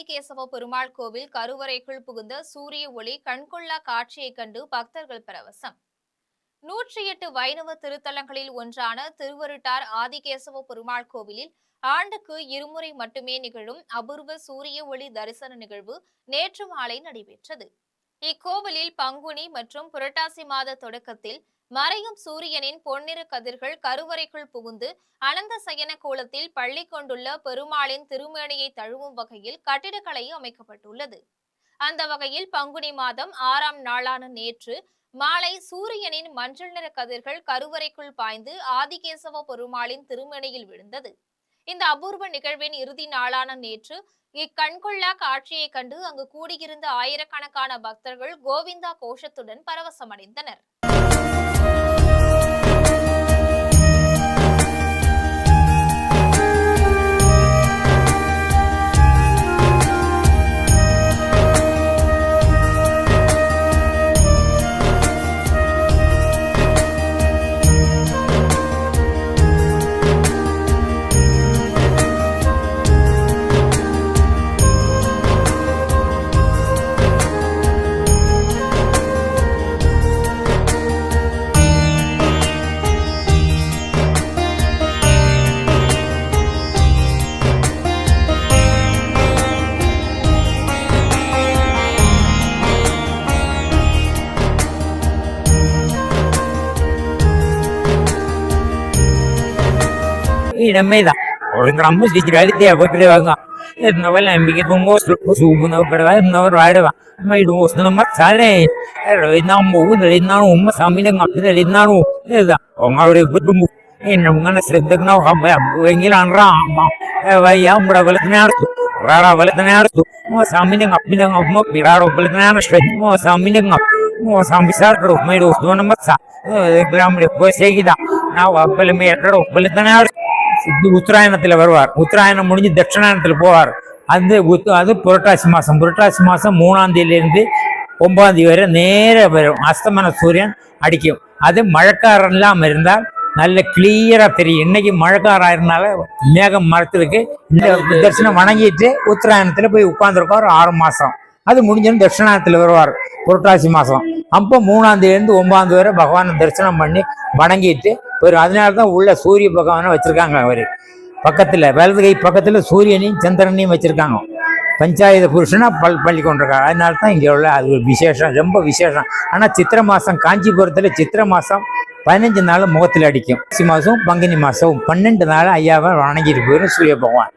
ஆதிகேசவ பெருமாள் கோவில் கருவறைக்குள் புகுந்த சூரிய ஒளி கண்கொள்ளா காட்சியைக் கண்டு பக்தர்கள் பரவசம். 108 வைணவ திருத்தலங்களில் ஒன்றான திருவருட்டார் ஆதிகேசவ பெருமாள் கோவிலில் ஆண்டுக்கு இருமுறை மட்டுமே நிகழும் அபூர்வ சூரிய ஒளி தரிசன நிகழ்வு நேற்று மாலை நடைபெற்றது. இக்கோவிலில் பங்குனி மற்றும் புரட்டாசி மாத தொடக்கத்தில் மறையும் சூரியனின் பொன்னிற கதிர்கள் கருவறைக்குள் புகுந்து அனந்த சயன கோலத்தில் பள்ளி கொண்டுள்ள பெருமாளின் திருமேனியை தழுவும் வகையில் கட்டிடக்கலை அமைக்கப்பட்டுள்ளது. அந்த வகையில் பங்குனி மாதம் 6ஆம் நாளான நேற்று மாலை சூரியனின் மஞ்சள் நிற கதிர்கள் கருவறைக்குள் பாய்ந்து ஆதிகேசவ பெருமாளின் திருமேனியில் விழுந்தது. இந்த அபூர்வ நிகழ்வின் இறுதி நாளான நேற்று இக்கண்கொள்ளா காட்சியை கண்டு அங்கு கூடியிருந்த ஆயிரக்கணக்கான பக்தர்கள் Govinda கோஷத்துடன் பரவசமடைந்தனர். Inameda, orangamos di gradi apa kerja naval ambike tumbo subu na kerja na ride mai dos na mat sale na mu na umma samile ngapde na nu eda ongaure butumu ngana sreddak na hamba engila anra vaya mura valatna rara valatna mo samile ngapde ngapmo piraro valatna sreddak mo samile ngap mo sambisar karo mai dos na mat sa gramre போசேகிதா நான் அப்பலமே எட்டடோ பலத்தன உத்தராயணத்தில் வருவார். உத்தராயணம் முடிஞ்சு தட்சிணாயணத்தில் போவார். அது புரட்டாசி மாதம் 3ஆம் தேதியிலிருந்து 9ஆம் தேதி வரை நேர வரும். அஸ்தமன சூரியன் அடிக்கும். அது மழைக்காரம் இல்லாமல் இருந்தால் நல்ல கிளியரா தெரியும். இன்னைக்கு மழைக்காரம் ஆயிருந்தால மேகம் மரத்துக்கு இந்த தரிசனம் வணங்கிட்டு உத்தராயணத்தில் போய் உட்கார்ந்துருக்கோம். ஒரு 6 மாதம் அது முடிஞ்சோன்னு தட்சிணாயணத்தில் வருவார் புரட்டாசி மாதம். அப்போ 3ஆம் தேதியிலிருந்து 9ஆம் தேதி வரை பகவானை தரிசனம் பண்ணி வணங்கிட்டு ஒரு அதனால தான் உள்ள சூரிய பகவானை வச்சிருக்காங்க. அவரு பக்கத்துல வலது கை பக்கத்துல சூரியனையும் சந்திரனையும் வச்சிருக்காங்க. பஞ்சாயத்து புருஷனா பள்ளி கொண்டிருக்காங்க. அதனால தான் இங்கே உள்ள அது ஒரு விசேஷம், ரொம்ப விசேஷம். ஆனால் சித்திரை மாதம் காஞ்சிபுரத்தில் சித்திரை மாதம் 15 நாள் முகத்தில் அடிக்கும். மாதம் பங்குனி மாதம் 12 நாள் ஐயாவை வணங்கிட்டு போயிடும் சூரிய பகவான்.